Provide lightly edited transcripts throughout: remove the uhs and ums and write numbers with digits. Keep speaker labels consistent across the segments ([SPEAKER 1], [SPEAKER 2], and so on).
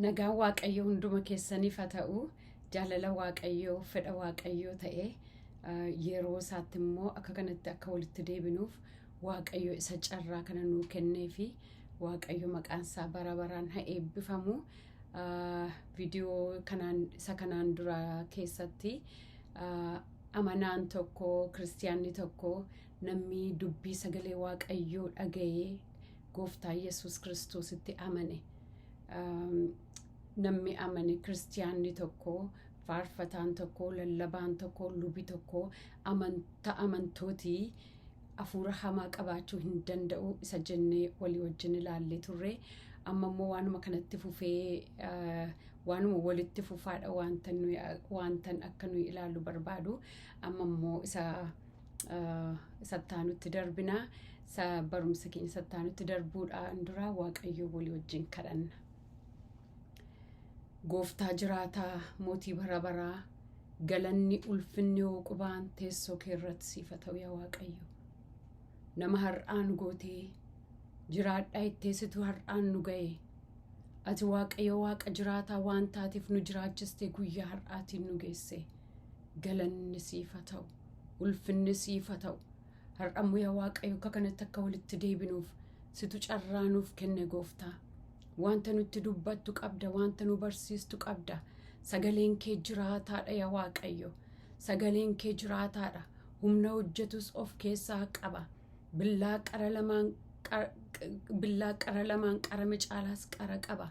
[SPEAKER 1] Nagaa waaqayyoo hunduma keessaniif haa ta'u, jaalala waaqayyoo, fedha waaqayyoo ta'ee yeroo isaatti immoo akka kanatti akka walitti deebinuuf waaqayyo isa carraa kana nuu kennee fi waaqayyo maqaan isaa bara baraan haa eebbifamu. Viidiyoo kanaan dura keessatti amanaan tokko, kiristiyaanni tokko namni dubbii sagalee waaqayyoo dhaga'ee gooftaa Yesuus Kiristoositti amane. Namni amane kiristiyaanni tokko, faarfataan tokko, lallabaan tokko, lubi tokko amantootii hafuura hamaa qabaachuu hin danda'u isa jennee walii wajjin ilaallee turre. Amma immoo waanuma kanatti fufee waanuma walitti fufaadha waantan akka nuyi ilaallu barbaadu. Amma immoo isa taanutti darbina. Barumsa keenya isa taanutti darbuudhaan dura waaqayyo walii wajjin kadhanna. Gooftaa jiraataa mootii bara baraa, galanni ulfinni hooqubaan teessoo kee irratti siif haa ta'u yaa waaqayyo. Nama har'aan gootee jiraadhaa itteessitu har'aan nu ga'e. Ati waaqayyo waaqa jiraataa waan taateef nu jiraachistee guyyaa har'aatiin nu geesse. Galanni siif haa ta'u, ulfinni siif haa ta'u. Har'ammoo yaa waaqayyo akka kanatti akka walitti deebinuuf situ carraa nuuf kenne gooftaa. Wanta nutti dubbattu qabda, wanta nu barsiistu qabda. Sagaleen kee jiraataadha yaa waaqayyo. Sagaleen kee jiraataadha. Humna hojjetus of keessaa qaba. Billaa qara lamaan qarame caalaas qara qaba.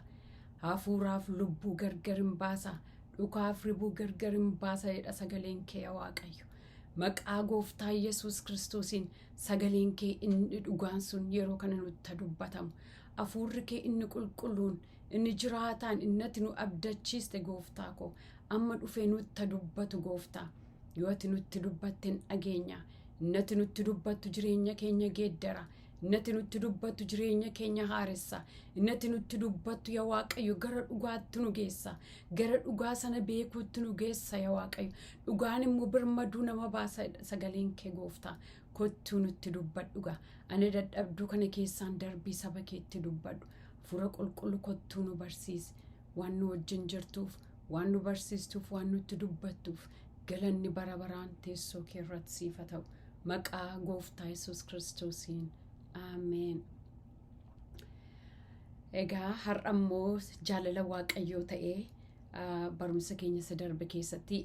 [SPEAKER 1] Hafuuraaf lubbuu gargar hin baasa. Dhukaaf ribuu gargar hin baasa jedha sagaleen kee yaa waaqayyo. Maqaa gooftaa Yesuus Kiristoosiin sagaleen kee inni dhugaan sun yeroo kana nutti dubbatamu. Hafuurri kee inni qulqulluun, inni jiraataan, innati nu abdachiiste gooftaa koo. Amma dhufee nutti dubbatu gooftaa. Yoo ati nutti dubbatte hin dhageenya. Innati nutti dubbattu jireenya keenya geeddara. Innati nutti dubbattu jireenya keenya haaressa. Innati nutti dubbattu yaa waaqayyo gara dhugaatti nu geessa. Gara dhugaa sana beekuutti nu geessa yaa waaqayyo. Dhugaan immoo birmaduu nama baasa sagaleen kee gooftaa. Kottuu nutti dubbadhu gaa. Ani dadhabduu kana keessaan darbii saba keetti dubbadhu. Hafuura qulqullu kottuu nu barsiisi. Waan nu wajjin jirtuuf, waan nu barsiistuuf, waan nutti dubbattuuf galanni bara baraan teessoo kee irratti siif haa ta'u. Maqaa gooftaa Yesuus Kiristoosiin. Ameen. Egaa har'ammoo jaalala waaqayyoo ta'ee barumsa keenya isa darbe keessatti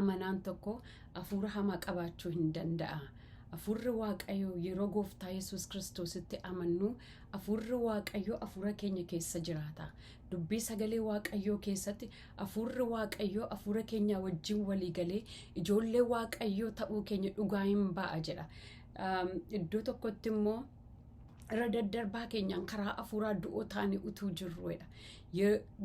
[SPEAKER 1] amanaan tokko hafuura hamaa qabaachuu hin danda'a. Hafuurri waaqayyoo yeroo gooftaa Yesuus Kiristoositti amannu, hafuurri waaqayyoo hafuura keenya keessa jiraata. Dubbii sagalee waaqayyoo keessatti hafuurri waaqayyoo hafuura keenya wajjin walii galee ijoollee waaqayyoo ta'uu keenya dhugaa hin ba'a jedha. Iddoo tokkotti immoo irra daddarbaa keenyaan karaa hafuuraa du'oo taane utuu jirruudha.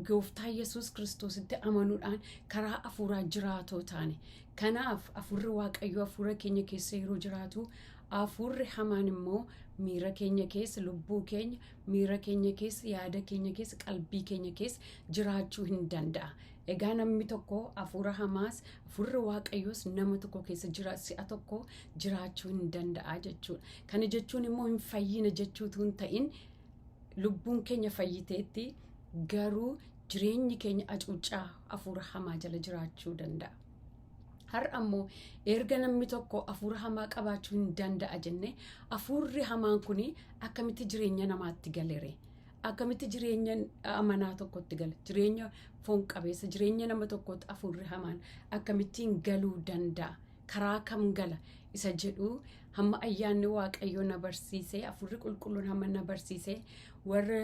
[SPEAKER 1] Gooftaa Yesuus Kiristoositti amanuudhaan karaa hafuuraa jiraatoo taane. Kanaaf hafuurri waaqayyoo hafuura keenya keessa yeroo jiraatu, hafuurri hamaan immoo miira keenya keessa, lubbuu keenya, miira keenya keessa, yaada keenya keessa, qalbii keenya keessa jiraachuu hin danda'a. Egaa namni tokko hafuura hamaas, hafuurri waaqayyoos nama tokko keessa si'a tokko jiraachuu hin danda'a jechuudha. Kana jechuun immoo hin fayyina jechuutu hin ta'in lubbuun keenya fayyiteetti garuu jireenyi keenya acuuccaa hafuura hamaa jala jiraachuu danda'a. Har'a immoo erga namni tokko hafuura hamaa qabaachuu hin danda'a jenne, hafuurri hamaan kun akkamitti jireenya namaatti galere? Akkamitti jireenya amanaa tokkotti gala? Jireenya foon qabeessa, jireenya nama tokkotti hafuurri hamaan akkamittiin galuu danda'a? Karaa kam gala? Isa jedhu hamma ayyaanni waaqayyoo na barsiisee, hafuurri qulqulluun hamma na barsiisee warra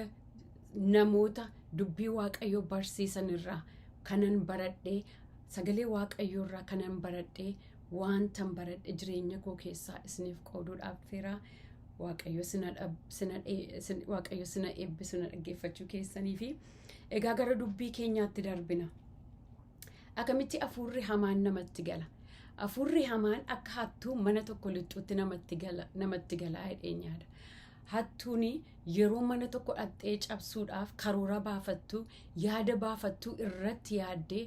[SPEAKER 1] namoota dubbii waaqayyoo barsiisan irraa kanan baradhee, sagalee waaqayyoo irraa kanan baradhee, waantan baradhe jireenya koo keessaa isiniif qooduudhaaf fira. Waaqayyo sina eebbisu na dhaggeeffachuu keessanii fi egaa gara dubbii keenyaatti darbina. Akkamitti hafuurri hamaan namatti gala? Hafuurri hamaan akka hattuu mana tokko lixuutti namatti gala jedheenyaadha. Hattuun yeroo mana tokko dhattee cabsuudhaaf karoora baafattu, yaada baafattu irratti yaaddee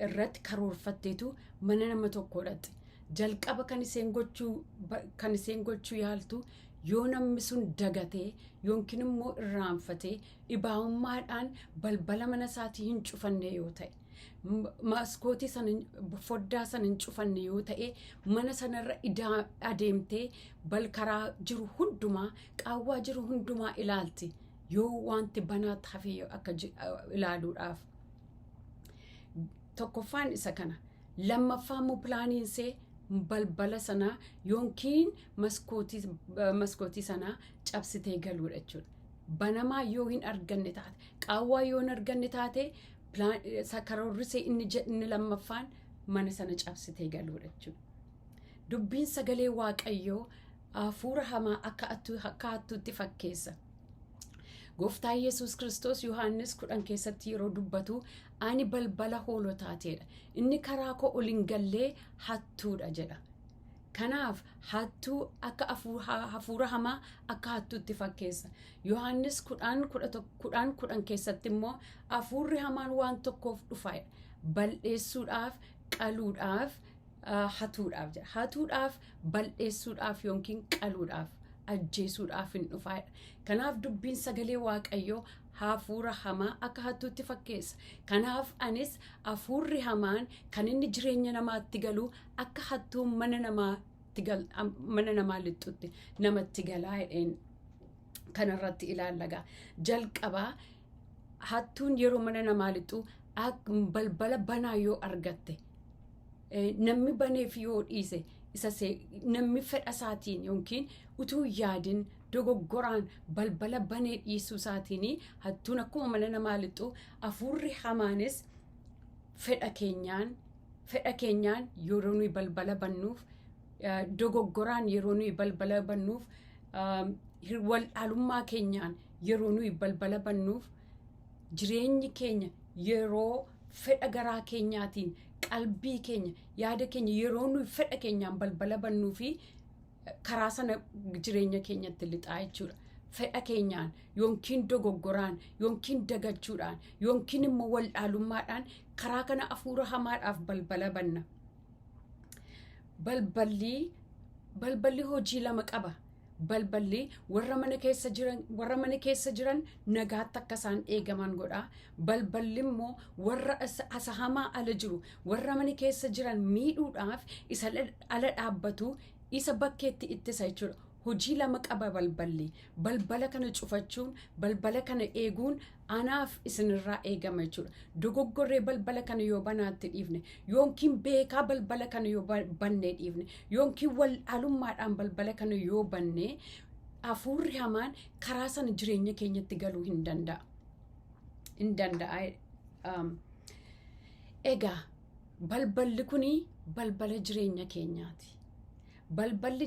[SPEAKER 1] irratti karoorfatteetu mana nama tokko dhatte. Jalqaba kan iseen gochuu yaaltu yoo namni sun dagatee yookiin immoo irraanfatee dhibaa'ummaadhaan balbala mana isaatii hin cufanne yoo ta'e maskootii sana foddaa sana hin cufanne yoo ta'e mana sanarra adeemtee karaa jiru hundumaa qaawwaa jiru hundumaa ilaalti yoo wanti banaatti hafee akka ilaaluudhaaf. Tokkoffaan isa kana. Lammaffaa immoo pilaaniinsee balbala sanaa yookiin maskootii sanaa cabsitee galuudha jechuudha. Banamaa yoo hin arganne taate qaawwaa yoo hin arganne taate karoorrisee inni lammaffaan mana sana cabsitee galuudha jechuudha. Dubbiin sagalee Waaqayyoo hafuura hamaa akka hattuutti fakkeessa. Gooftaa Yesuus Kiristoos Yohaannis 10 keessatti yeroo dubbatu ani balbala hoolotaateedha. Inni karaa koo ol hin gallee hattuudha jedha. Kanaaf hattuu akka hafuura hamaa akka hattuutti fakkeessa. Yohaannis 10 keessatti immoo hafuurri hamaan waan tokkoof dhufaadha. Bal'eessuudhaaf, qaluudhaaf, hatuudhaaf jedha. Hatuudhaaf, bal'eessuudhaaf yookiin qaluudhaaf. Ajjeesuudhaaf hin dhufaadha. Kanaaf dubbiin sagalee Waaqayyoo hafuura hamaa akka hattuutti fakkeessa. Kanaaf anis hafuurri hamaan kan inni jireenya namaatti galu akka hattuun mana namaa lixutti namatti galaa jedheen kanarratti ilaallagaa. Jalqabaa hattuun yeroo mana namaa lixu balbala banaa yoo argatte namni baneef yoo dhiise namni fedha isaatiin yookiin utuu yaadin dogoggoraan balbala banee dhiisuu isaatiin hattuun akkuma mana namaa lixu hafuurri hamaanis fedha keenyaan yeroo nuyi balbala bannuuf dogoggoraan yeroo nuyi balbala bannuuf waldhaalummaa keenyaan yeroo nuyi balbala bannuuf jireenyi keenya yeroo fedha garaa keenyaatiin qalbii keenya yaada keenya yeroo nuyi fedha keenyaan balbala bannuu fi karaa sana jireenya keenyatti lixaa jechuudha. Fedha keenyaan yookiin dogoggoraan yookiin dagachuudhaan yookiin immoo waldhaalummaadhaan karaa kana hafuura hamaadhaaf balbala banna. Balballi hojii lama qaba. Balballi warra mana keessa jiran nagaatti akka isaan eegaman godha. Balballi immoo warra asa hamaa ala jiru warra mana keessa jiran miidhuudhaaf isa ala dhaabbatu isa bakkeetti ittisa jechuudha. Hojii lama qaba balballi. Balbala kana cufachuun balbala kana eeguun anaaf isinirraa eegama jechuudha. Dogoggorree balbala kana yoo banaatti dhiifne yookiin beekaa balbala kana yoo bannee dhiifne yookiin waldhaalummaadhaan balbala kana yoo banne hafuurri hamaan karaa sana jireenya keenyatti galuu hin danda'a. Egaa balballi kuni balbala jireenya keenyaati. Balbala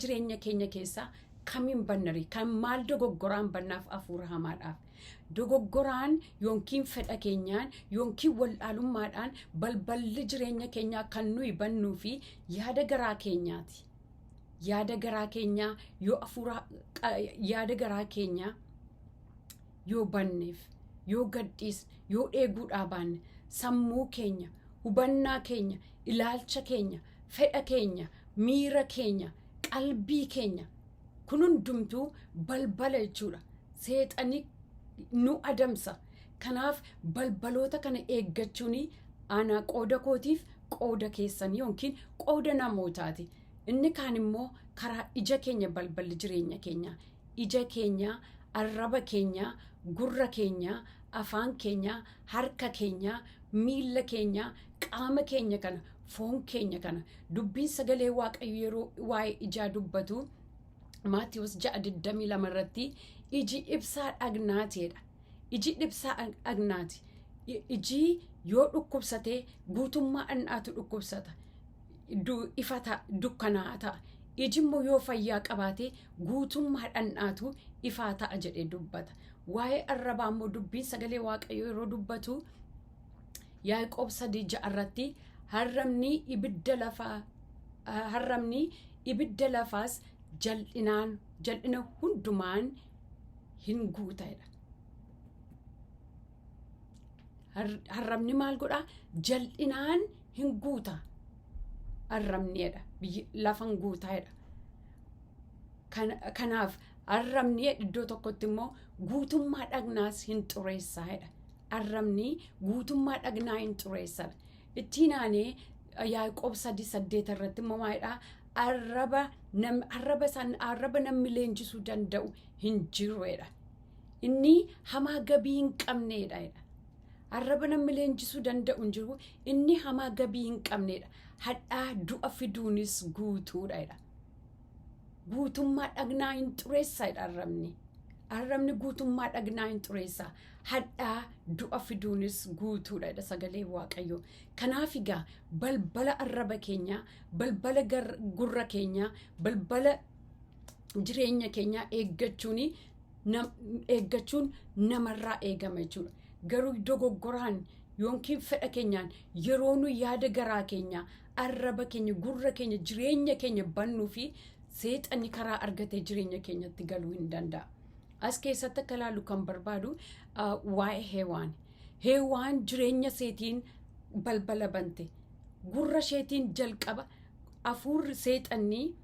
[SPEAKER 1] jireenya keenya keessaa kamiin bannari kan maal dogoggoraan bannaaf hafuura hamaadhaaf. Dogoggoraan yookiin fedha keenyaan yookiin waldhaalummaadhaan balballi jireenya keenyaa kan nuyi bannuu fi yaada garaa keenyaati. Yaada garaa keenyaa yoo banneef yoo gadhiisne yoo eeguudhaa baanne sammuu keenya hubannaa keenya ilaalcha keenya fedha keenya miira keenya qalbii keenya kun hundumtuu balbala jechuudha. Seexanii nu adamsa. Kanaaf balbaloota kana eeggachuun ana qooda kootiif qooda keessanii yookiin qooda namootaati. Inni kaan immoo karaa ija keenya balballi jireenya keenya ija keenya arraba keenya gurra keenya afaan keenya harka keenya miilla keenya qaama keenya kana foon keenya kana dubbiin sagalee Waaqayyoo yeroo waa'ee ijaa dubbatu Maatiyuus 6:22 irratti iji ibsaa dhagnaateedha. Iji ibsaa dhagnaati. Iji yoo dhukkubsatee guutummaa dhannaatu dhukkubsata. Ifata dukkanaa ta'a. Iji immoo yoo fayyaa qabaate guutummaa dhannaatu ifaa ta'a jedhee dubbata. Waa'ee arrabaa immoo dubbiin sagalee Waaqayyoo yeroo dubbatu Yaaqoob 3:6 irratti harramni ibidda lafaas jal'ina hundumaan hin guutadha. Harramni maal godha? Jal'inaan hin guuta. Harramneedha lafan guutaadha. Kanaaf arrabni iddoo tokkotti immoo guutummaa dhagnaas hin xureessaadha. Arrabni guutummaa dhagnaa hin xureessadha. Ittiin aanee Yaaqoob 3:8 irratti immoo maalidhaa? Arraba namni leenjisuu danda'u hin jiruudha. Inni hamaa gabii hin qabneedha. Arraba namni leenjisuu danda'u hin jiru. Inni hamaa gabii hin qabneedha. Hadhaa du'a fiduunis guutuudha. Guutummaa dhagnaa hin xureessaadha arrabni. Arrabni guutummaa dhagnaa hin xureessa. Hadhaa du'a fiduunis guutuudha sagalee Waaqayyoo. Kanaaf egaa balbala arraba keenyaa, balbala gurra keenyaa, balbala jireenya keenyaa eeggachuun namarraa eegama jechuudha. Garuu dogoggoraan yookiin fedha keenyaan yeroo nu yaada garaa keenyaa, arraba keenya, gurra keenya, jireenya keenya bannuu fi seexanni karaa argatee jireenya keenyatti galuu hin danda'a. As keessatti akka ilaallu kan barbaadu waa'ee Heewaan. Heewaan jireenya seetiin balbala bante. Gurra isheetiin jalqaba hafuurri seexannii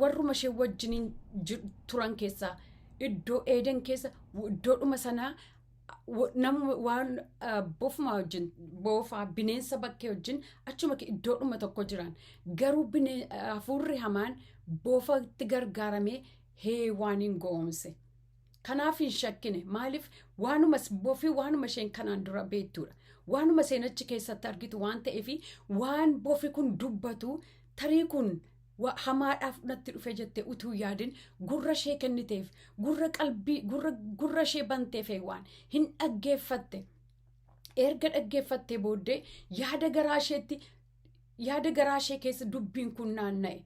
[SPEAKER 1] warruma ishee wajjiniin turan keessaa iddoo Eeden keessa iddoodhuma sanaa waan bofuma wajjin boofaa bineensa bakkee wajjin achuma iddoodhuma tokko jiran. Garuu hafuurri hamaan boofatti gargaaramee Heewaanin goomse. Kanaaf hin shakkine. Maaliif? Waanuma isheen kanaan dura beektudha. Waanuma isheen achi keessatti argitu waan ta'eef waan bofi kun dubbatu tarii kun hamaadhaaf natti dhufe jettee utuu yaadin gurra ishee kenniteef, gurra ishee banteef Heewaan hin dhaggeeffatte. Erga dhaggeeffattee booddee yaada garaa ishee keessa dubbiin kun naanna'e.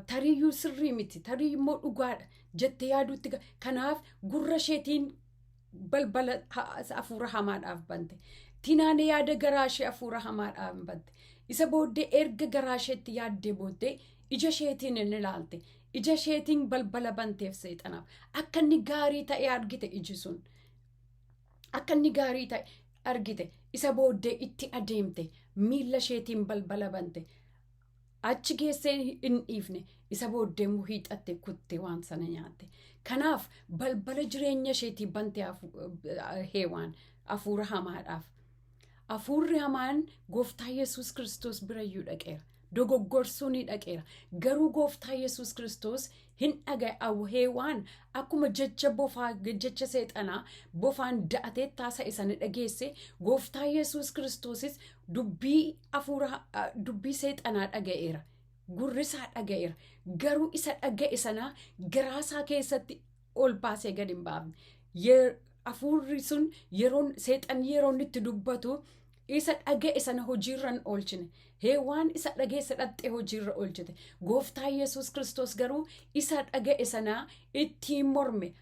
[SPEAKER 1] Tariiyyuu sirrii miti, tarii immoo dhugaadha jettee yaaduutti. Kanaaf gurra isheetiin balbala hafuura hamaadhaaf bante. Tinaane yaada garaa ishee hafuura hamaadhaaf bante. Isa booddee erga garaa isheetti yaaddee booddee ija isheetiin hin ilaalte. Ija isheetiin balbala banteef seexanaaf. Akka inni gaarii ta'e argite iji sun. Akka inni gaarii ta'e argite. Isa booddee itti adeemte. Miilla isheetiin balbala bante. Achi geessee hin dhiifne. Isa booddee immoo hiixatte kutte waan sana nyaatte. Kanaaf balbala jireenya isheetii bante Heewaan hafuura hamaadhaaf. Hafuurri hamaan Gooftaa Yesuus Kiristoos birayyuu dhaqeera. Dogoggorsuu ni dhaqeera. Garuu Gooftaa Yesuus Kiristoos hin dhaga'e. Heewaan akkuma jecha seexanaa bofaan da'atee taasa isa ni dhageesse. Gooftaa Yesuus Kiristoosis dubbii seexanaa dhaga'eera. Gurrisaa dhaga'eera. Garuu isa dhaga'e sanaa garaasaa keessatti ol baasee gad hin baafne. Hafuurri sun seexan yeroo itti dubbatu isa dhaga'e sana hojiirran oolchine. Heewaan isa dhageesse dhaxxee hojiirra oolchite. Gooftaa Yesuus Kiristoos garuu isa dhaga'e sanaa ittiin morme.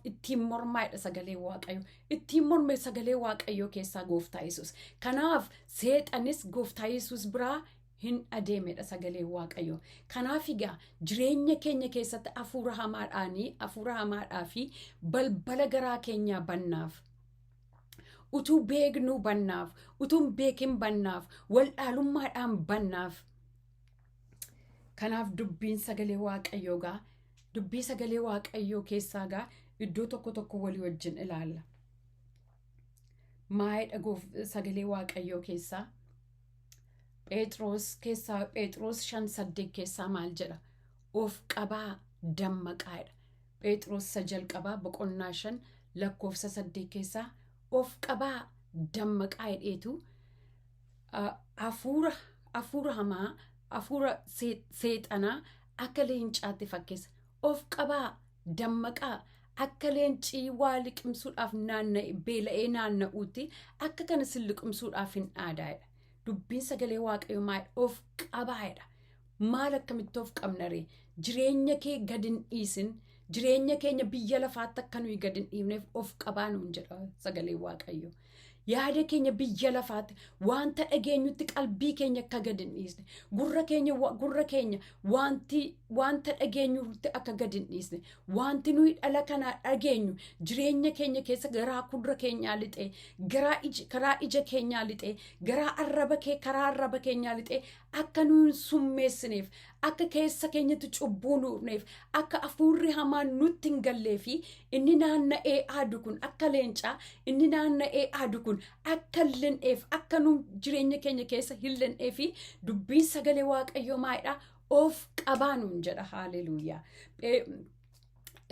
[SPEAKER 1] Ittiin mormaadha sagalee Waaqayyoo. Ittiin morme sagalee Waaqayyoo keessaa Gooftaa Yesuus. Kanaaf seexanis Gooftaa Yesuus biraa hin adeemedha sagalee Waaqayyoo. Kanaaf egaa jireenya keenya keessatti hafuura hamaadhaa fi balbala garaa keenyaa bannaaf. Utuu beeknuu bannaaf, utuu beekin bannaaf, waldhaalummaadhaan bannaaf. Kanaaf dubbiin sagalee Waaqayyoo dubbii sagalee Waaqayyoo keessaa iddoo tokko walii wajjin ilaalla. Maayidha sagalee Waaqayyoo keessaa? Phexros 5:8 keessaa maal jedha? Of qabaa dammaqaadha. Phexros jalqabaa boqonnaa 5 lakkoofsa 8 keessaa of qabaa dammaqaa jedheetu hafuura hamaa, hafuura seexanaa akka leencaatti fakkeessa. Of qabaa dammaqaa akka leencii waa liqimsuudhaaf beela'ee naanna'uutti akka kana sin liqimsuudhaaf hin aadaadha. Dubbiin sagalee Waaqayyoo maal of qabaadha. Maal akkamitti of qabna ree? Jireenya kee gad hin dhiisin. Jireenya keenya biyya lafaatti akka nuyi gad hin dhiifneef of qabaa nuun jedha sagalee Waaqayyoo. yaada keenya biyya lafaatti wanta dhageenyutti qalbii keenya akka gad hin dhiisne gurra keenya wanta dhageenyutti akka gad hin dhiisne wanti nuyi dhala kanaa dhageenyu jireenya keenya keessa garaa gurra keenyaa lixee karaa ija keenyaa lixee karaa arraba keenyaa lixee akka nuyi summeessineef akka keessa keenyatti cubbuu nuufneef akka hafuurri hamaan nutti hin gallee fi inni naanna'ee aadu kun akka leencaa inni naanna'ee aadu kun akka leen'eef akka nu jireenya keenya keessa hin leen'ee fi dubbiin sagalee waaqayyoo maayidha of qabaa nuun jedha. Haaleluyyaa.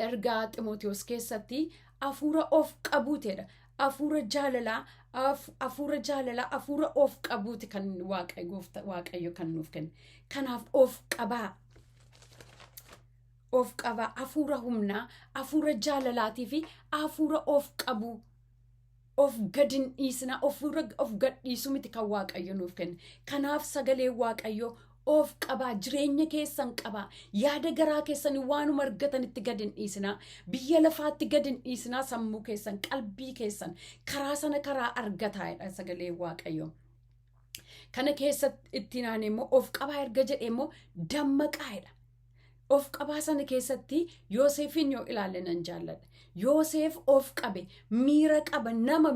[SPEAKER 1] Ergaa Ximootiyoos keessatti hafuura of qabuutedha. Hafuura jaalalaa hafuura of qabuuti kan waaqayyo kan nuuf kenne. Kanaaf of qabaa hafuura humnaa hafuura jaalalaatii fi hafuura of qabu of gadin dhiisna of gadhiisu miti kan waaqayyo nuuf kenne. Kanaaf sagalee waaqayyo of qabaa jireenya keessan qabaa yaada garaa keessan waanuma argatanitti gadin dhiisna biyya lafaatti gadin dhiisna sammuu keessan qalbii keessan karaa argataadha sagalee waaqayyo. Kana keessatti itti naan immoo of qabaa erga jedhee immoo dammaqaadha. Of qabaa sana keessatti Yoosefin yoo ilaalle nan jaalladha. Yoosef of qabe miira qaba nama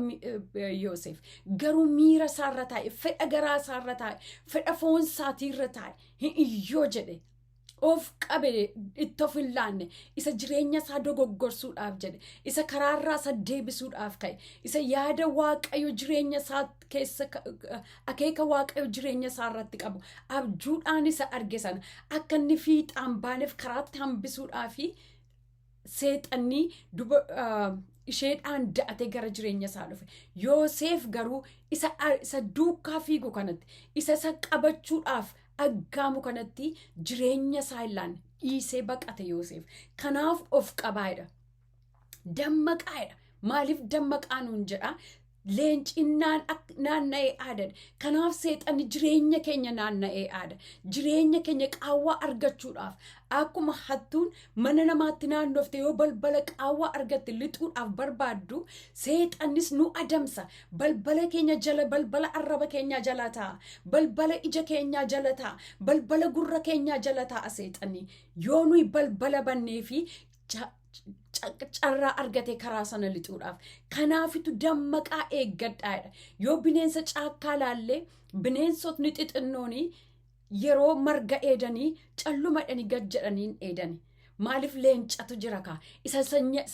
[SPEAKER 1] Yoosef garuu miira isaarra taa'e fedha garaa isaarra taa'e fedha foon isaatiirra taa'e hiyyoo jedhe of qabe itti of hin laanne isa jireenya isaa dogoggorsuudhaaf jedhe isa karaarraa isa deebisuudhaaf ka'e isa yaada waaqayyo jireenya isaa keessa akeeka waaqayyo jireenya isaa irratti qabu abjuudhaan isa arge sana akka inni fiixaan baaneef karaatti hambisuudhaafi seexanni isheedhaan da'ate gara jireenya isaa dhufe. Yoosef garuu isa duukaa fiigu kanatti isa qabachuudhaaf aggaamu kanatti jireenya isaa illaan dhiisee baqate Yoosef. Kanaaf of qabaadha. Dammaqaadha. Maaliif dammaqaa nuun jedha? Leencinnaan naanna'ee aadadha. Kanaaf seexanni jireenya keenya naanna'ee aada. Jireenya keenya qaawwaa argachuudhaaf akkuma hattuun mana namaatti naannofte yoo balbala qaawwaa argatte lixuudhaaf barbaaddu seexannis nu adamsa. Balbala keenya jala balbala arraba keenyaa jala ta'a. Balbala ija keenyaa jala ta'a. Balbala gurra keenyaa jala ta'a seexanni. Yoo nuyi balbala bannee fi carraa argate karaa sana lixuudhaaf. Kanaafitu dammaqaa eeggadhaadha. Yoo bineensa caakkaa laallee bineensotni xixinnooni yeroo marga eedanii callumadhanii gad jedhaniin eedani. Maaliif leencatu jira kaa? Isa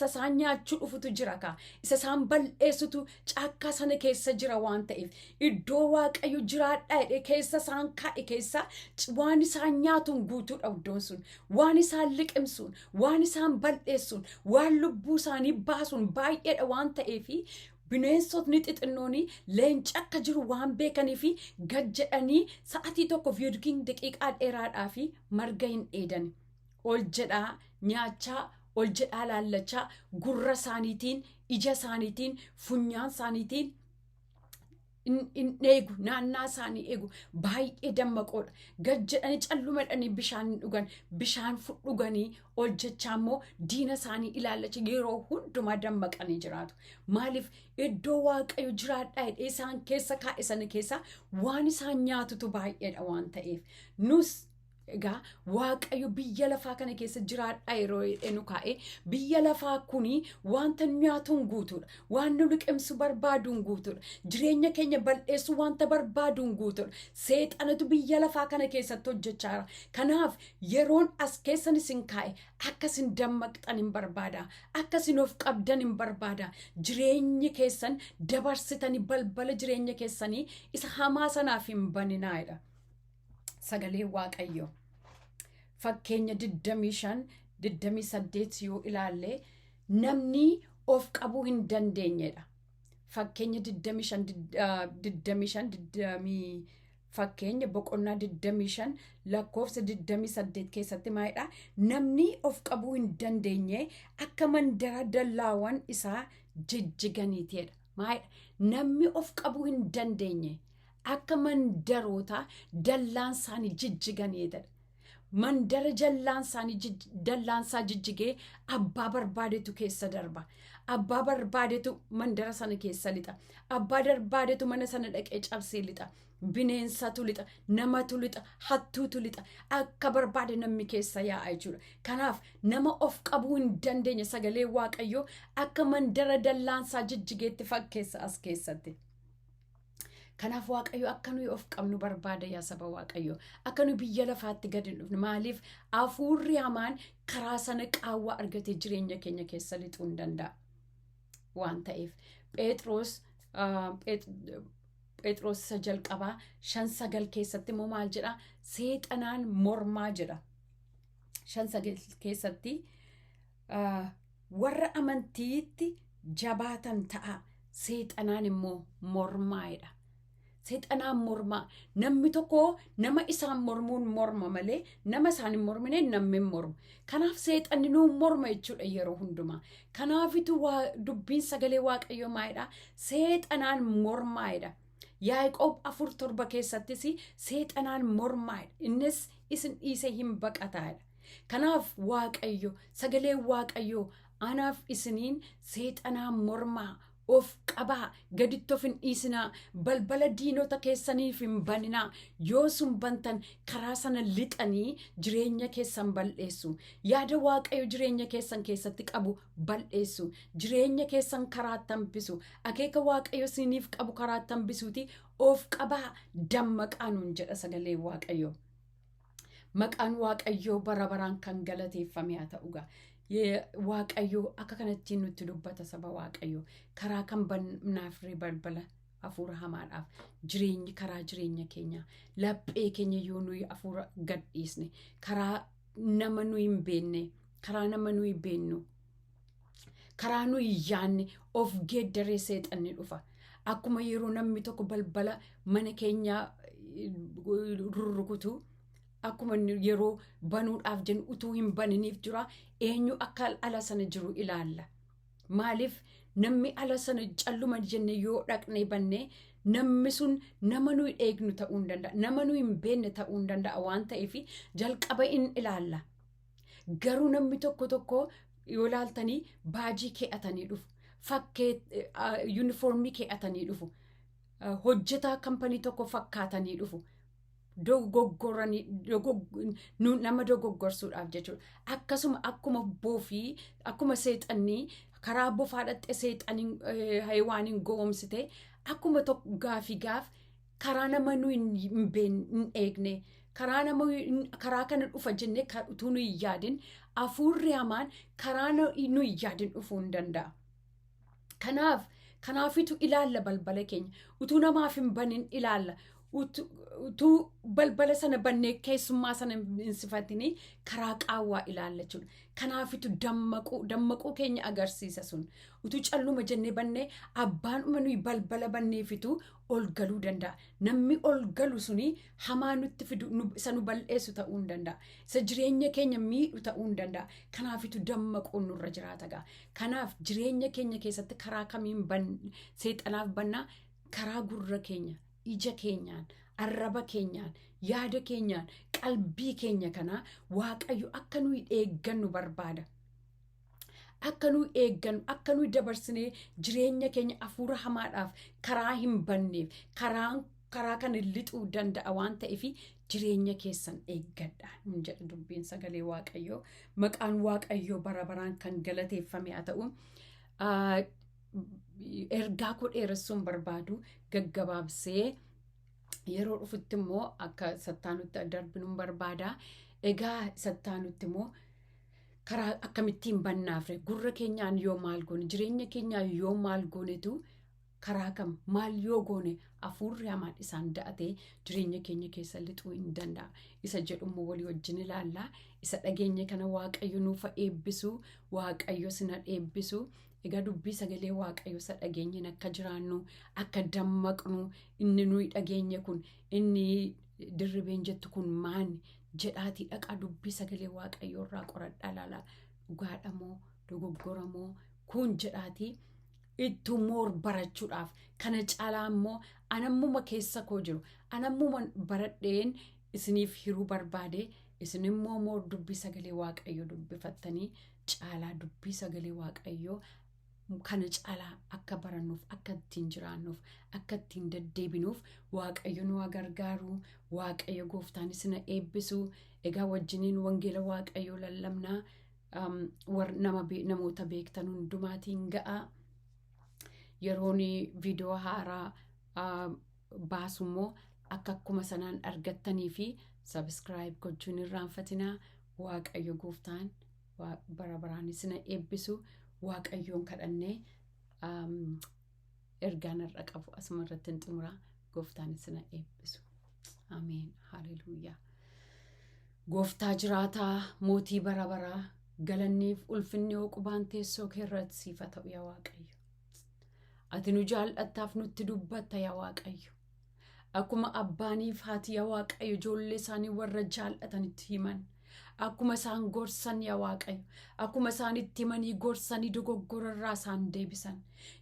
[SPEAKER 1] isaan nyaachuu dhufutu jira kaa? Isa isaan bal'eessutu caakkaa sana keessa jira waan ta'eef iddoo waaqayyo jiraadhaa keessa isaan kaa'e keessa waan isaan nyaatuun guutuudha iddoon sun. Waan isaan liqimsuun, waan isaan bal'eessuun, waan lubbuu isaanii baasuun baay'eedha waan ta'eefi bineensotni xixinnooni leenca akka jiru waan beekaniifi gad jedhanii sa'atii tokkoof yookiin daqiiqaa dheeraadhaa fi marga hin eedan. Ol jedhaa nyaachaa ol jedhaa laallachaa gurra isaaniitiin ija isaaniitiin funyaan isaaniitiin in eegu naannaa isaanii eegu baay'ee dammaqoodha. Gad jedhanii callumadhanii bishaan dhugan bishaan dhuganii ol jechaa immoo diina isaanii ilaallacha yeroo hundumaa dammaqanii jiraatu. Maaliif iddoo waaqayyo jiraadhaa isaan keessa kaa'e sana keessa waan isaan nyaatutu baay'eedha waan ta'eef nus egaa waaqayyo biyya lafaa kana keessa jiraadhaa yeroo enu kaa'e biyya lafaa kuni wanta nyaatuun guutuudha. Waan nu liqimsu barbaaduun guutuudha. Jireenya keenya bal'eessu wanta barbaaduun guutuudha. Seexanatu biyya lafaa kana keessatti hojjechaa jira. Kanaaf yeroon as keessan isin kaa'e akkasin dammaqxan hin barbaada. Akkasin of qabdan hin barbaada. Jireenyi keessan dabarsitanii balbala jireenya keessanii isa hamaa sanaaf hin baninaadha. Sagalee waaqayyo fakkeenya 25-28 yoo ilaalle namni of qabuu hin dandeenyedha. Fakkeenya 25 fakkeenya boqonnaa 25 lakkoofsa 28 keessatti maayidha. Namni of qabuu hin dandeenye akka mandara dallaawwan isaa jijjiganiitidha. Maayidha namni of qabuu hin dandeenye akka mandaroota dallaan isaanii jijjiganiidha. mandara dallansaa jijjigee abbaa barbaadetu keessa darba. Abbaa barbaadetu mandara sana keessa lixa. Abbaa barbaadetu mana sana dhaqee cabsee lixa. Bineensatu lixa, namatu lixa, hattuutu lixa. Akka barbaade namni keessa yaa'a jechuudha. Kanaaf nama of qabuu hin dandeenye sagalee Waaqayyoo akka mandara dallansaa jijjigeetti fakkeessa as keessatti. Kanaaf Waaqayyo akka nuyi of qabnu barbaada yaa saba Waaqayyo. Akka nuyi biyya lafaatti gadi hin dhufne. Maaliif hafuurri hamaan karaa sana qaawwaa argatee jireenya keenya keessa lixuu hin danda'a waan ta'eef. Phexros isa jalqabaa 5:9 keessatti immoo maal jedha? Seexanaan mormaa jedha. 5:9 keessatti warra amantiitti jabaatan ta'a. Seexanaan immoo mormaa'edha. Seexanaan mormaa. Namni tokko nama isaan mormuun morma malee nama isaan hin mormine namni hin mormu. Kanaaf seexanni nuu morma jechuudha yeroo hundumaa. Kanaafitu dubbiin sagalee Waaqayyoo maalidha? Seexanaan mormaa'edha. Yaaqoob 4:7 keessattis seexanaan mormaa'edha. Innis isin dhiisee hin baqataadha. Kanaaf Waaqayyo sagalee Waaqayyoo anaaf isiniin seexanaan mormaa. Of qabaa gaditti of hin dhiisinaa, balbala diinota keessaniif hin baninaa. Yoo sun bantan karaa sana lixanii jireenya keessan bal'eessu. Yaada Waaqayyo jireenya keessan keessatti qabu bal'eessu. Jireenya keessan karaatti hambisu. Akeeka Waaqayyo isiniif qabu karaatti hambisuuti. Of qabaa dammaqaa nuun jedha sagalee Waaqayyo. Maqaan Waaqayyoo bara baraan kan galateeffame haa ta'ugaa. Waaqayyo akka kanatti nutti dubbata saba Waaqayyo. Karaa kan bannaaf balbala hafuura hamaadhaaf karaa jireenya keenya laphee keenya yoo nuyi hafuura gadhiisne karaa nama nuyi hin beekne karaa nama nuyi beennu karaa nuyi yaanne of geeddaree seexanni dhufa. Akkuma yeroo namni tokko balbala mana keenya rurrukutu. Akkuma yeroo banuudhaaf jennu utuu hin baniniif jira eenyu akka ala sana jiru ilaalla. Maaliif namni ala sana calluma jenne yoo dhaqnee banne namni sun nama nuyi eegnu ta'uu hin danda'a. Nama nuyi hin beekne ta'uu hin danda'a waan ta'eef jalqaba in ilaalla. Garuu namni tokko yoo ilaaltanii baajii kee'atanii dhufu. Yuunifoormii kee'atanii dhufu. Hojjetaa kampanii tokko fakkaatanii dhufu. Nama dogoggorsuudhaaf jechuudha. Akkasuma akkuma boofii akkuma seexannii karaa bofaa dhatte seexanii hayiwaaniin goomsite akkuma tokko gaaf karaa nama nuyi hin eegne karaa kana dhufa jennee utuu nuyi yaadin hafuurri hamaan karaa nuyi yaadin dhufuu hin danda'a. Kanaafitu ilaalla balbala keenya utuu namaaf hin banin ilaalla. Utuu balbala sana bannee keessummaa sana hin sifatini karaa qaawwaa ilaalla jechuudha. Kanaafitu dammaquu keenya agarsiisa sun. Utuu calluma jennee bannee abbaan nuyi balbala banneefitu ol galuu danda'a. Namni ol galu suni hamaa nutti fidu isa nu bal'eessu ta'uu hin danda'a. Isa jireenya keenya miidhu ta'uu hin danda'a. Kanaafitu dammaquun nurra jiraata ga'a. Kanaaf jireenya keenya keessatti karaa kamiin seexanaaf bannaa? Karaa gurra keenya. Ija keenyaan, arraba keenyaan, yaada keenyaan, qalbii keenya kanaa Waaqayyo akka nuyi eeggannu barbaada. Akka nuyi eeggannu, akka nuyi dabarsinee jireenya keenya hafuura hamaadhaaf karaa hin banneef karaa kana lixuu danda'a waan ta'eef jireenya keessan eeggadha nun jedha dubbiin sagalee Waaqayyoo. Maqaan Waaqayyoo bara baraan kan galateeffame haa ta'u. Ergaa koo dheeressuun barbaadu gaggabaabsee yeroo dhufutti immoo akka sattaanutti darbinuun barbaada. Egaa sattaanutti immoo karaa akkamittiin bannaafre gurra keenyaan yoo maal goone jireenya keenyaan yoo maal goonetu karaa kam maal yoo goone hafuurri hamaan isaan da'atee jireenya keenya keessa lixuu hin danda'a. Isa jedhummoo walii wajjin ilaalla. Isa dhageenya kana Waaqayyo nuuf eebbisu, Waaqayyo sina eebbisu. Egaa dubbii sagalee Waaqayyo isa dhageenyeen akka jiraannu akka dammaqnu inni nuyi dhageenye kun inni dirribeen jettu kun maani jedhaatii dhaqaa dubbii sagalee Waaqayyo irraa qoradhaa ilaala. Dhugaadhamoo dogoggoramoo kun jedhaatii ittummoo barachuudhaaf kana caalaa immoo anammuma keessa koo jiru anammuma baradheen isiniif hiruu barbaade isin immoo moor dubbii sagalee waaqayyoo dubbifattanii caalaa dubbii sagalee waaqayyoo kana caalaa akka barannuuf akka ittiin jiraannuuf akka ittiin deddeebinuuf waaqayyo nu gargaaru waaqayyo gooftaan isin eebbisu egaa wajjiniin wangeela waaqayyoo lallabnaa namoota beektan hundumaatiin ga'a yeroon viidiyoo haaraa baasummoo akkuma sanaan argattanii fi subscribe gochuun irraanfatinaa waaqayyo gooftaan bara baraan isin eebbisu waaqayyoon kadhannee ergaan irra qabu asuma irratti hin xumuraa gooftaan isin eebbisu ameen haleluuyaa gooftaa jiraataa mootii bara baraa galanniif ulfinni qubaan teessoo kee irratti siif haa ta'u yaa waaqayyo ati nu jaallattaaf nutti dubbatta yaa waaqayyo akkuma abbaaniif haati yaa waaqayyo ijoollee isaanii warra jaallatanitti himan akkuma isaan gorsan yaa waaqayyo akkuma isaan itti himanii gorsanii dogoggorarraa isaan deebisan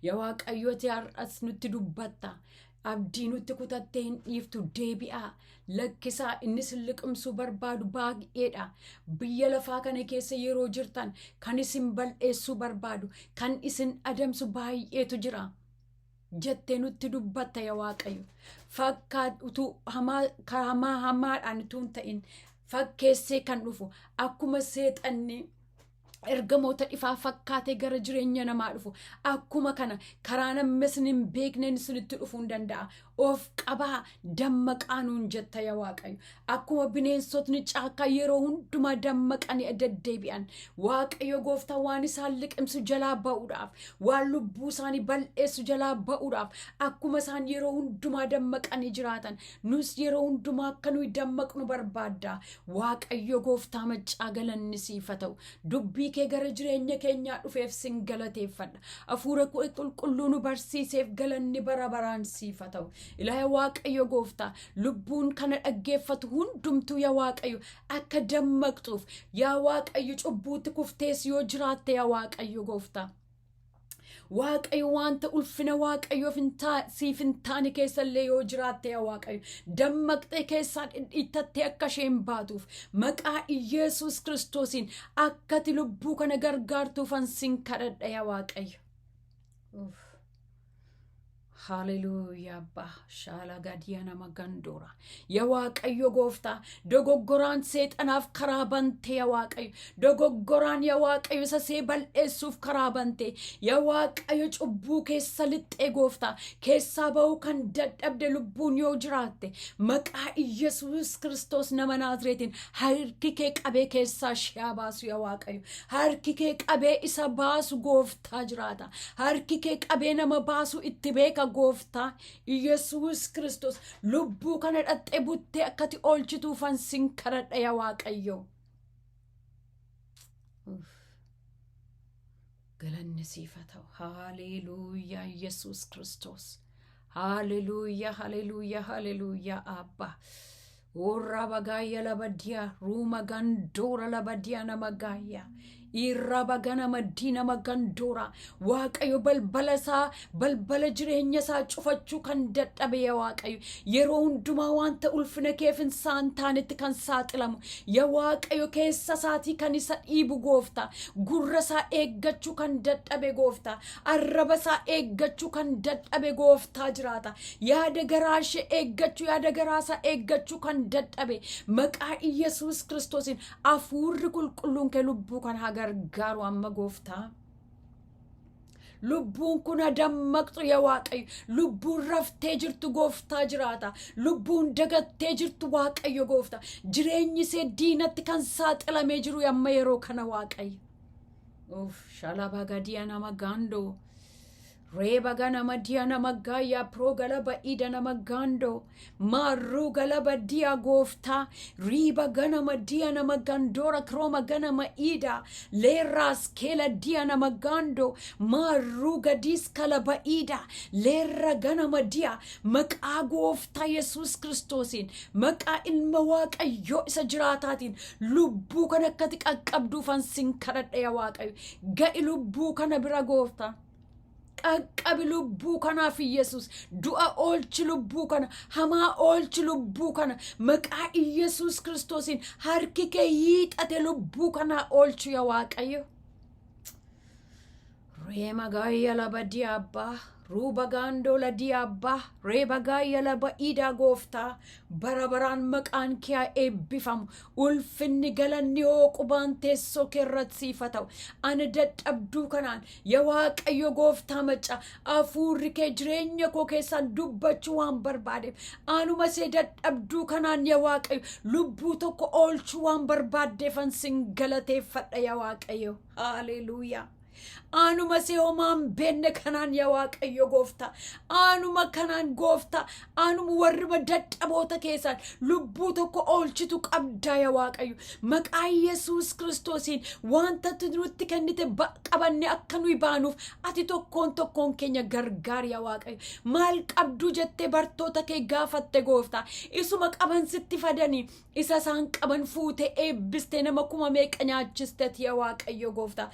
[SPEAKER 1] yaa waaqayyo ati har'as nutti dubbatta abdii nutti kutattee hin dhiiftu deebi'aa lakkisaa inni sin liqimsuu barbaadu baay'eedha biyya lafaa kana keessa yeroo jirtan kan isin bal'eessuu barbaadu kan isin adamsu baay'eetu jira jettee nutti dubbatta yaa waaqayyo fakkaatu hamaadhaan utuu hin ta'in fakkeessee kan dhufu akkuma seexanni ergamoota dhifaa fakkaatee gara jireenya namaa dhufu akkuma kana karaa namni isin hin beekneen isinitti dhufuu hin danda'a of qabaa dammaqaa nuun jetta yaa waaqayyo akkuma bineensotni caakkaa yeroo hundumaa dammaqanii deddeebi'an waaqayyo gooftaa waan isaan liqimsu jalaa ba'uudhaaf waan lubbuu isaanii bal'eessu jalaa ba'uudhaaf akkuma isaan yeroo hundumaa dammaqanii jiraatan nus yeroo hundumaa akka nuyi dammaqnu barbaadda waaqayyo gooftaa maccaa galanni siif haa ta'u dubbii kee gara jireenya keenyaa dhufeef sin galateeffadha hafuura qulqulluu nu barsiiseef galanni bara baraan siif haa ta'u ilaahay waaqayyo gooftaa lubbuun kana dhaggeeffatu hundumtuu yaa waaqayyo akka dammaqxuuf yaa waaqayyo cubbuutti kuftees yoo jiraatte yaa waaqayyo gooftaa waaqayyo wanta ulfina waaqayyoof siif hin taane keessallee yoo jiraatte yaa waaqayyo dammaqxee keessaa dhidhiittattee akka isheen baatuuf maqaa Iyesuus Kiristoosiin akkati lubbuu kana gargaartuufan sin kadhadha yaa waaqayyo haleluuyaa abbaa shaala gadiyaa nama gandoora yaa waaqayyo gooftaa dogoggoraan seexanaaf karaa bantee yaa waaqayyo dogoggoraan yaa waaqayyo isa see bal'eessuuf karaa bantee yaa waaqayyo cubbuu keessa lixxee gooftaa keessaa ba'uu kan dadhabde lubbuun yoo jiraatte maqaa Iyesuus Kiristoos nama Naazreetiin harki kee qabee keessaa ishee baasu yaa waaqayyo harki kee qabee isa baasu gooftaa jiraata harki kee qabee nama baasu itti beeka gooftaa Iyesuus Kiristoos lubbuu kana dhaxxee buttee akkati oolchituufan sin kadhadha yaa waaqayyo galanni siif haa ta'u haleluuyaa Iyesuus Kiristoos haleluuyaa haleluuyaa haleluuyaa abbaa Ora bagaya labadia, ruma gandora labadia na magaya. Irra bagana madina magandora. Waaqayyo balbala jireenya isaa cufachuu kan dadhabe yaa waaqayyo. Yeroo hundumaa wanta ulfina keef insaan taanetti kan saaxilamu. Yaa waaqayyo keessa isaatii kan isa dhiibu gooftaa. Gurra isaa eeggachuu kan dadhabe gooftaa. Arraba isaa eeggachuu kan dadhabe gooftaa jiraata. Yaada garaa ishee eeggachuu, yaada garaa isaa eeggachuu kan dadhabe. Maqaa Iyesuus Kiristoosiin hafuurri qulqulluun kee lubbuu kan haa gargaaru amma gooftaa. Lubbuun kun dammaqxu yaa waaqayyo. Lubbuun raftee jirtu gooftaa jiraata. Lubbuun dagattee jirtu waaqayyo gooftaa. Jireenyi see diinatti kan saaxilamee jiru amma yeroo kana waaqayyo. Shalaba gadiya nama gando. Reba ganama dia nama gaya pro galaba ida nama gando. Maru galaba dia gofta. Riba ganama dia nama gandora kroma ganama ida. Leras kela dia nama gando. Maru gadis kalaba ida. Lera ganama dia. Maka gofta Yesus Kristosin. Maka ilma waaqayyo isa jiraatatin. Lubbu kana katik akabdu fan sin karat ya waaqayyo. Ga lubbu kana bira gofta. qaqqabi lubbuu kanaaf Yesuus du'a oolchi lubbuu kana hamaa oolchi lubbuu kana maqaa Yesuus Kiristoosiin harki kee hiixate lubbuu kana oolchu yaa Waaqayyo. Reema gaayya laba diyabbaa ruuba gaandoo la diyabbaa reeba gaayya laba idaa gooftaa bara baraan maqaan kee eebbifamu ulfinni galanni qubaan teessoo kee irratti siifa ta'u ani dadhabduu kanaan yaa Waaqayyo gooftaa macca hafuurri kee jireenya koo keessaan dubbachuu waan barbaadeef anuma see dadhabduu kanaan yaa Waaqayyo lubbuu tokko oolchuu waan barbaaddeefan sin galateeffadha yaa Waaqayyo. Haleluuyaa. Anuma se homaan benne kanaan yaa Waaqayyo gooftaa anuma kanaan gooftaa anuma warra dadhaboota keessaan lubbuu tokko oolchitu qabdaa yaa Waaqayyo maqaa Yesuus Kiristoosiin wanta nutti kennite qabanne akka nuyi baanuuf ati tokkoon keenya gargaar yaa Waaqayyo maal qabdu jettee bartoota kee gaafatte gooftaa isuma qaban sitti fadanii isa isaan qaban fuute eebbiste nama kuma meeqa nyaachiste yaa Waaqayyo gooftaa.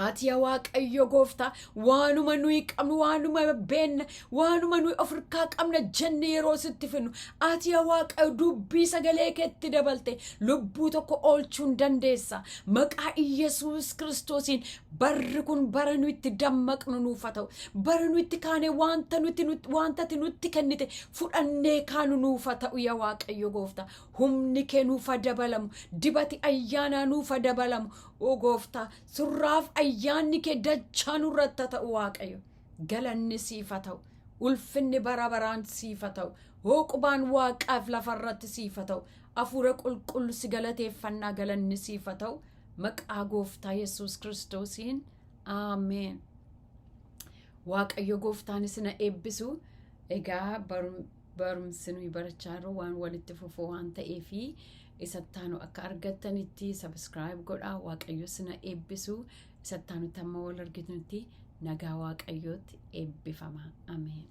[SPEAKER 1] Ati yaa Waaqayyo gooftaa waanuma nuyi qabnu waanuma beenna waanuma nuyi ofirkaa qabna jenne yeroo sitti finnu ati yaa Waaqayyo dubbii sagalee keetti dabalte lubbuu tokko oolchuun dandeessa maqaa Yesuus Kiristoosiin barri kun bara nu itti dammaqnu nuuf ta'u bara nu itti kaane wanta ati nutti kennite fudhannee kaanu nuuf ta'u yaa Waaqayyo gooftaa humni kee nuuf dabalamu dibati ayyaanaa nuuf dabalamu o gooftaa surraaf ayyaanni kee dachaan irratti ta'u Waaqayyo galanni siifa ta'u ulfinni bara baraan siifa ta'u hooqubaan Waaqaaf lafarratti siifa ta'u hafuura qulqullu si galateeffannaa galanni siifa ta'u maqaa gooftaa Yesuus Kiristoosiin aameen. Waaqayyo gooftaan isina eebbisu egaa barumsi nuyi barachaa jirru waan walitti fufuu waan ta'eefi isattaanu akka argattanitti subscribe godhaa Waaqayyo isina eebbisu isattaanu tamma wal argitnutti nagaa Waaqayyootti eebbifama ameen.